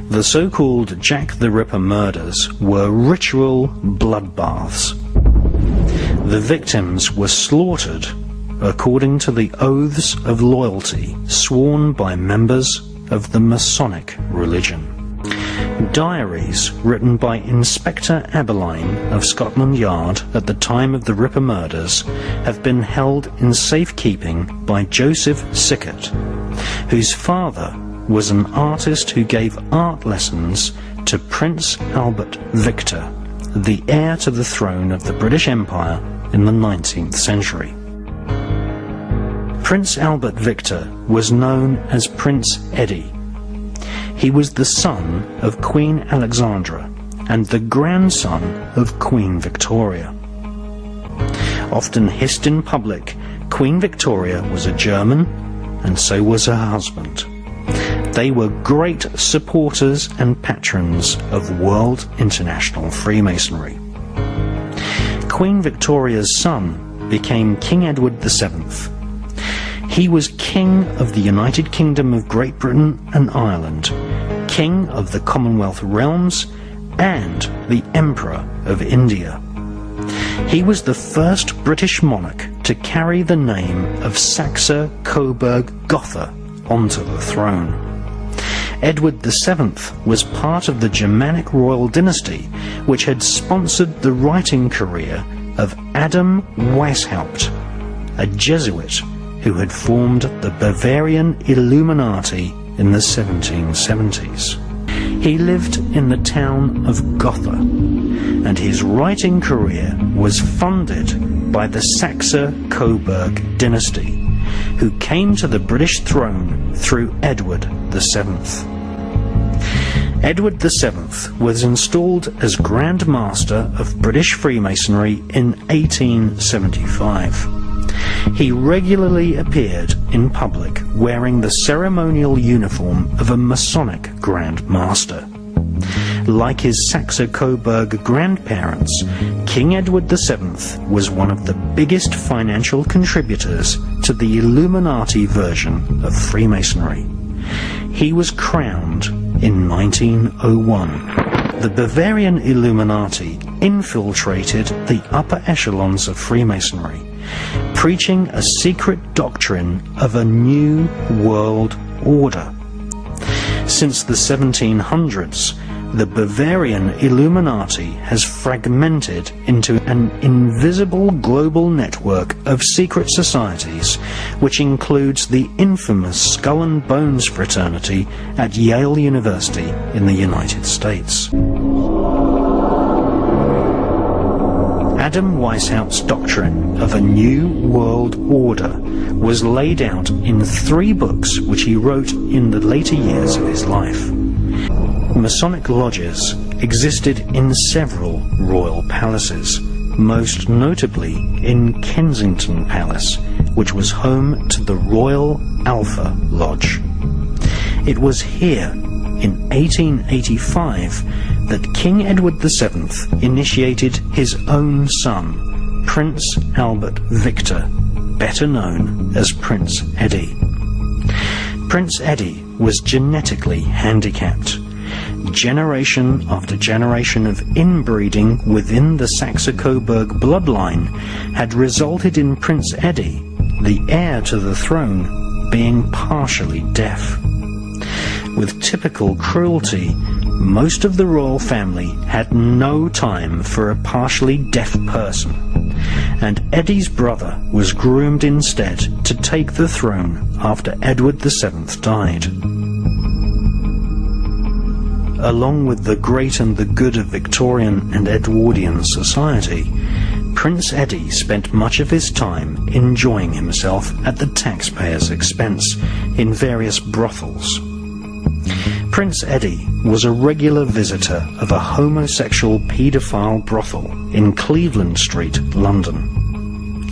The so-called Jack the Ripper murders were ritual bloodbaths. The victims were slaughtered according to the oaths of loyalty sworn by members of the Masonic religion. Diaries written by Inspector Abberline of Scotland Yard at the time of the Ripper murders have been held in safekeeping by Joseph Sickert, whose father was an artist who gave art lessons to Prince Albert Victor, the heir to the throne of the British Empire in the 19th century. Prince Albert Victor was known as Prince Eddie. He was the son of Queen Alexandra and the grandson of Queen Victoria. Often hissed in public, Queen Victoria was a German, and so was her husband. They were great supporters and patrons of World International Freemasonry. Queen Victoria's son became King Edward VII. He was King of the United Kingdom of Great Britain and Ireland, King of the Commonwealth Realms, and the Emperor of India. He was the first British monarch to carry the name of Saxe-Coburg-Gotha onto the throne. Edward VII was part of the Germanic royal dynasty which had sponsored the writing career of Adam Weishaupt, a Jesuit who had formed the Bavarian Illuminati in the 1770s. He lived in the town of Gotha, and his writing career was funded by the Saxe-Coburg dynasty, who came to the British throne through Edward VII. Edward VII was installed as Grand Master of British Freemasonry in 1875. He regularly appeared in public wearing the ceremonial uniform of a Masonic Grand Master. Like his Saxe-Coburg grandparents, King Edward VII was one of the biggest financial contributors to the Illuminati version of Freemasonry. He was crowned in 1901. The Bavarian Illuminati infiltrated the upper echelons of Freemasonry, preaching a secret doctrine of a new world order. Since the 1700s, the Bavarian Illuminati has fragmented into an invisible global network of secret societies, which includes the infamous Skull and Bones fraternity at Yale University in the United States. Adam Weishaupt's doctrine of a new world order was laid out in 3 books which he wrote in the later years of his life. Masonic lodges existed in several royal palaces, most notably in Kensington Palace, which was home to the Royal Alpha Lodge. It was here, in 1885, that King Edward VII initiated his own son, Prince Albert Victor, better known as Prince Eddie. Prince Eddie was genetically handicapped. Generation after generation of inbreeding within the Saxe-Coburg bloodline had resulted in Prince Eddie, the heir to the throne, being partially deaf. With typical cruelty, most of the royal family had no time for a partially deaf person, and Eddie's brother was groomed instead to take the throne after Edward VII died. Along with the great and the good of Victorian and Edwardian society, Prince Eddie spent much of his time enjoying himself at the taxpayer's expense in various brothels. Prince Eddie was a regular visitor of a homosexual paedophile brothel in Cleveland Street, London.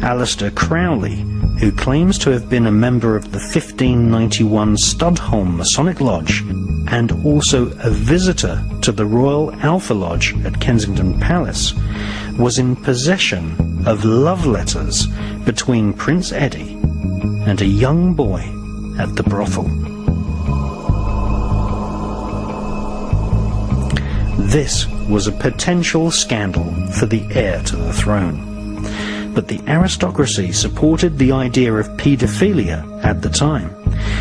Alistair Crowley, who claims to have been a member of the 1591 Studholme Masonic Lodge and also a visitor to the Royal Alpha Lodge at Kensington Palace, was in possession of love letters between Prince Eddie and a young boy at the brothel. This was a potential scandal for the heir to the throne. But the aristocracy supported the idea of paedophilia at the time.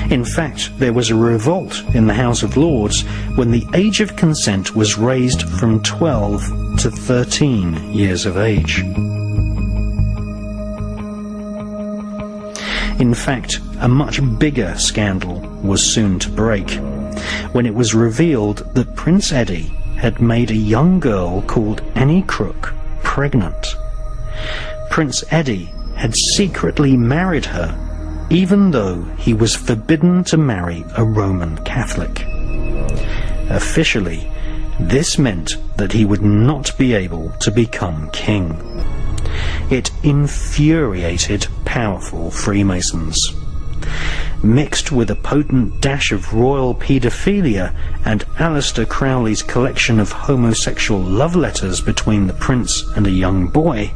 In fact, there was a revolt in the House of Lords when the age of consent was raised from 12 to 13 years of age. In fact, a much bigger scandal was soon to break, when it was revealed that Prince Eddie had made a young girl called Annie Crook pregnant. Prince Eddie had secretly married her, even though he was forbidden to marry a Roman Catholic. Officially, this meant that he would not be able to become king. It infuriated powerful Freemasons. Mixed with a potent dash of royal paedophilia and Aleister Crowley's collection of homosexual love letters between the prince and a young boy,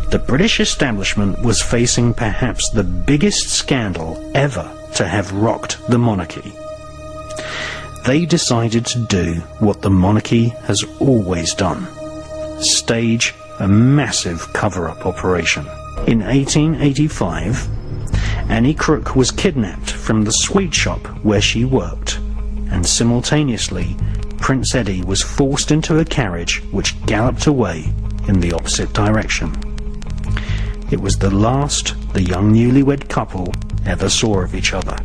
the British establishment was facing perhaps the biggest scandal ever to have rocked the monarchy. They decided to do what the monarchy has always done: stage a massive cover-up operation. In 1885, Annie Crook was kidnapped from the sweet shop where she worked, and simultaneously Prince Eddie was forced into a carriage which galloped away in the opposite direction. It was the last the young newlywed couple ever saw of each other.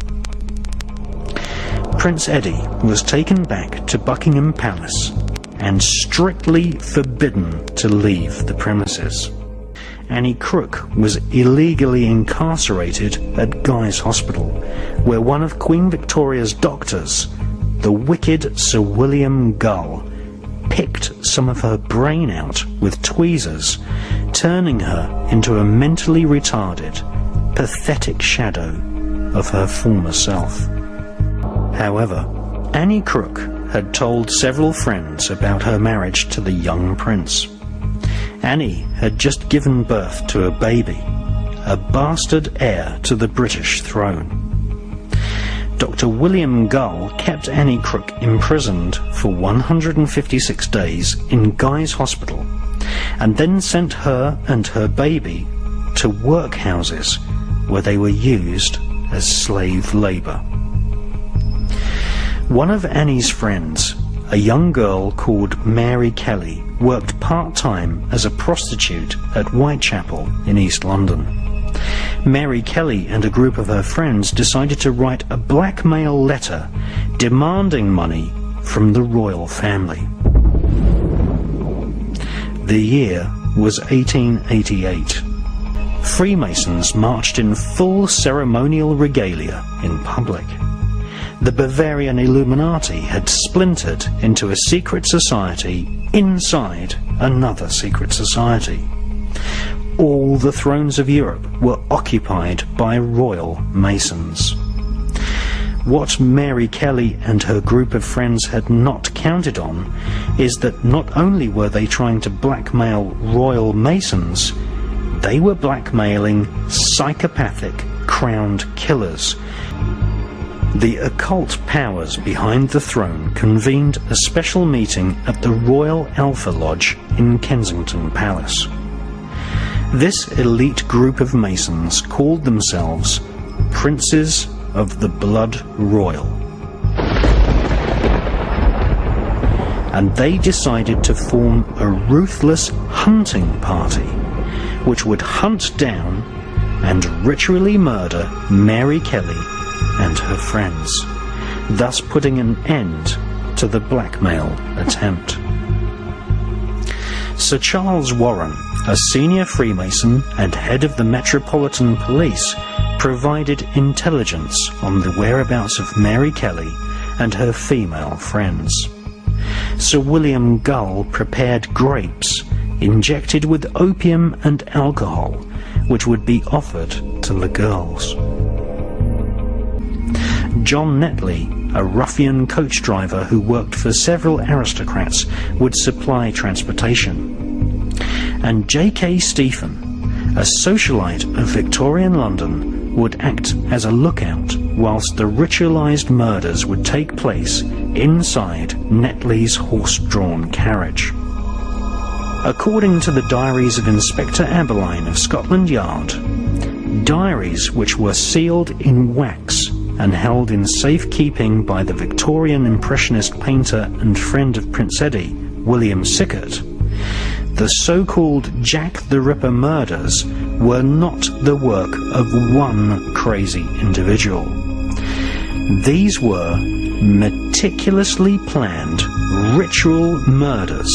Prince Eddie was taken back to Buckingham Palace and strictly forbidden to leave the premises. Annie Crook was illegally incarcerated at Guy's Hospital, where one of Queen Victoria's doctors, the wicked Sir William Gull, picked some of her brain out with tweezers, turning her into a mentally retarded, pathetic shadow of her former self. However, Annie Crook had told several friends about her marriage to the young prince. Annie had just given birth to a baby, a bastard heir to the British throne. Dr. William Gull kept Annie Crook imprisoned for 156 days in Guy's Hospital, and then sent her and her baby to workhouses where they were used as slave labour. One of Annie's friends, a young girl called Mary Kelly, worked part-time as a prostitute at Whitechapel in East London. Mary Kelly and a group of her friends decided to write a blackmail letter demanding money from the royal family. The year was 1888. Freemasons marched in full ceremonial regalia in public. The Bavarian Illuminati had splintered into a secret society inside another secret society. All the thrones of Europe were occupied by royal Masons. What Mary Kelly and her group of friends had not counted on is that not only were they trying to blackmail royal Masons, they were blackmailing psychopathic crowned killers. The occult powers behind the throne convened a special meeting at the Royal Alpha Lodge in Kensington Palace. This elite group of Masons called themselves Princes of the Blood Royal. And they decided to form a ruthless hunting party which would hunt down and ritually murder Mary Kelly and her friends, thus putting an end to the blackmail attempt. Sir Charles Warren, a senior Freemason and head of the Metropolitan Police, provided intelligence on the whereabouts of Mary Kelly and her female friends. Sir William Gull prepared grapes injected with opium and alcohol, which would be offered to the girls. John Netley, a ruffian coach driver who worked for several aristocrats, would supply transportation. And J.K. Stephen, a socialite of Victorian London, would act as a lookout whilst the ritualized murders would take place inside Netley's horse-drawn carriage. According to the diaries of Inspector Abberline of Scotland Yard, diaries which were sealed in wax and held in safekeeping by the Victorian Impressionist painter and friend of Prince Eddie, William Sickert, the so-called Jack the Ripper murders were not the work of one crazy individual. These were meticulously planned ritual murders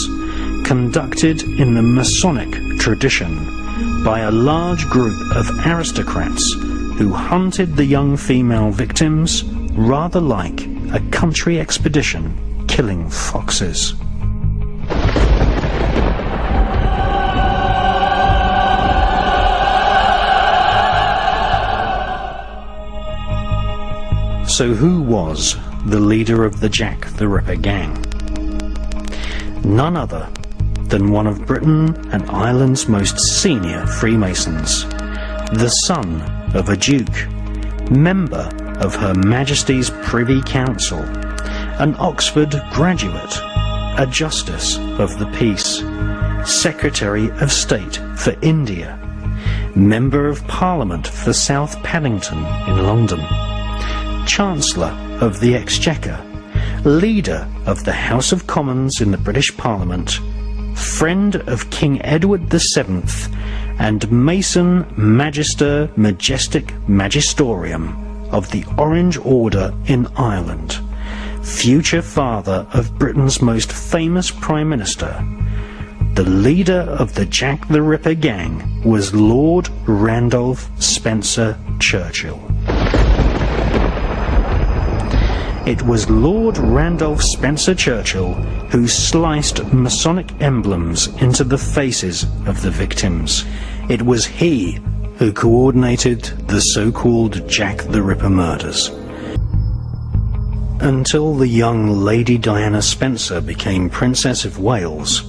conducted in the Masonic tradition by a large group of aristocrats who hunted the young female victims rather like a country expedition killing foxes. So who was the leader of the Jack the Ripper gang? None other than one of Britain and Ireland's most senior Freemasons, the son of a duke, member of Her Majesty's Privy Council, an Oxford graduate, a Justice of the Peace, Secretary of State for India, Member of Parliament for South Paddington in London, Chancellor of the Exchequer, Leader of the House of Commons in the British Parliament, friend of King Edward VII, and Mason Magister Majestic Magistorium of the Orange Order in Ireland, future father of Britain's most famous Prime Minister. The leader of the Jack the Ripper gang was Lord Randolph Spencer Churchill. It was Lord Randolph Spencer Churchill who sliced Masonic emblems into the faces of the victims. It was he who coordinated the so-called Jack the Ripper murders. Until the young Lady Diana Spencer became Princess of Wales,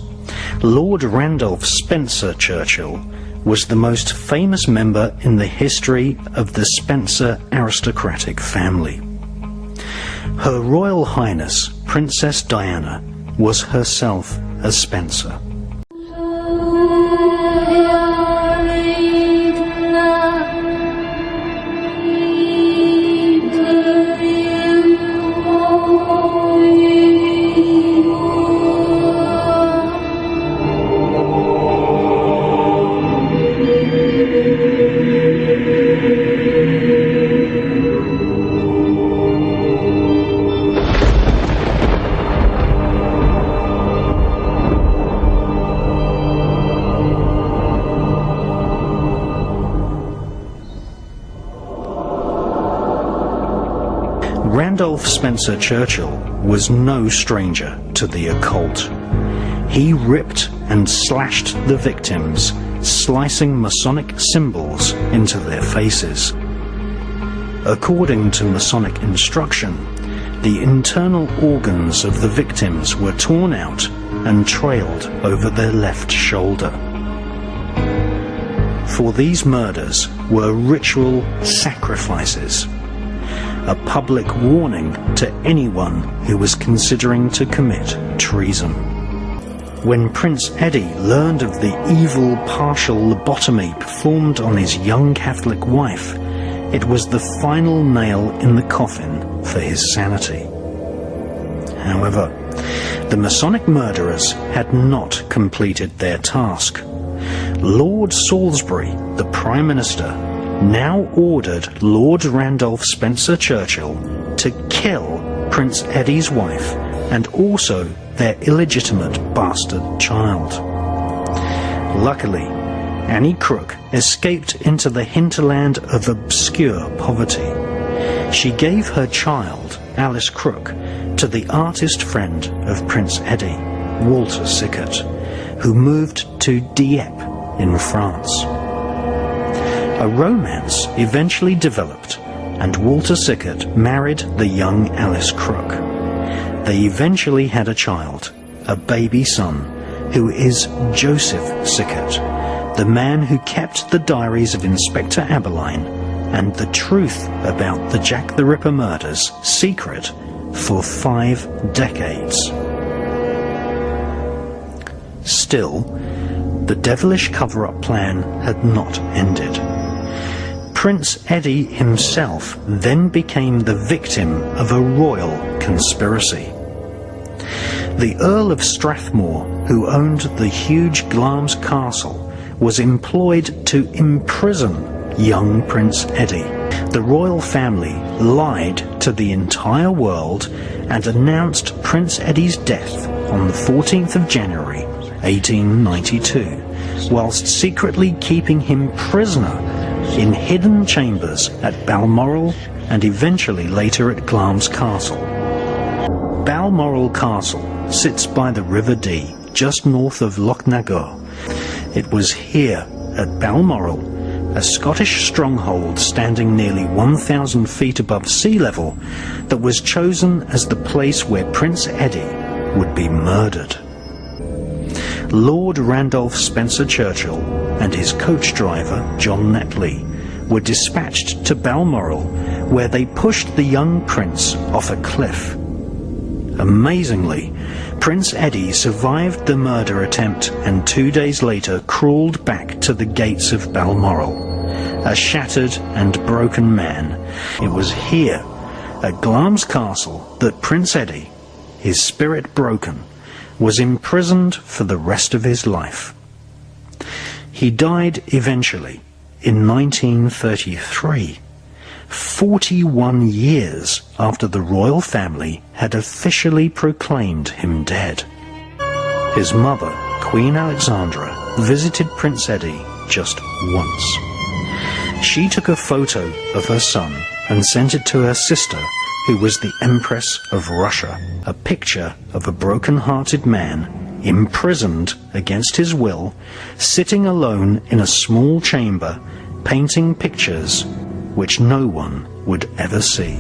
Lord Randolph Spencer Churchill was the most famous member in the history of the Spencer aristocratic family. Her Royal Highness Princess Diana was herself a Spencer. Randolph Spencer Churchill was no stranger to the occult. He ripped and slashed the victims, slicing Masonic symbols into their faces. According to Masonic instruction, the internal organs of the victims were torn out and trailed over their left shoulder. For these murders were ritual sacrifices, a public warning to anyone who was considering to commit treason. When Prince Eddie learned of the evil partial lobotomy performed on his young Catholic wife, it was the final nail in the coffin for his sanity. However, the Masonic murderers had not completed their task. Lord Salisbury, the Prime Minister, now ordered Lord Randolph Spencer Churchill to kill Prince Eddie's wife and also their illegitimate bastard child. Luckily, Annie Crook escaped into the hinterland of obscure poverty. She gave her child, Alice Crook, to the artist friend of Prince Eddie, Walter Sickert, who moved to Dieppe in France. A romance eventually developed, and Walter Sickert married the young Alice Crook. They eventually had a child, a baby son, who is Joseph Sickert, the man who kept the diaries of Inspector Abberline and the truth about the Jack the Ripper murders secret for 5 decades. Still, the devilish cover-up plan had not ended. Prince Eddie himself then became the victim of a royal conspiracy. The Earl of Strathmore, who owned the huge Glamis Castle, was employed to imprison young Prince Eddie. The royal family lied to the entire world and announced Prince Eddie's death on the 14th of January 1892, whilst secretly keeping him prisoner in hidden chambers at Balmoral and eventually later at Glamis Castle. Balmoral Castle sits by the River Dee, just north of Lochnagar. It was here, at Balmoral, a Scottish stronghold standing nearly 1,000 feet above sea level, that was chosen as the place where Prince Eddie would be murdered. Lord Randolph Spencer Churchill and his coach driver, John Netley, were dispatched to Balmoral, where they pushed the young prince off a cliff. Amazingly, Prince Eddie survived the murder attempt and 2 days later crawled back to the gates of Balmoral, a shattered and broken man. It was here, at Glamis Castle, that Prince Eddie, his spirit broken, was imprisoned for the rest of his life. He died eventually in 1933, 41 years after the royal family had officially proclaimed him dead. His mother, Queen Alexandra, visited Prince Eddie just once. She took a photo of her son and sent it to her sister, who was the Empress of Russia, a picture of a broken-hearted man imprisoned against his will, sitting alone in a small chamber, painting pictures which no one would ever see.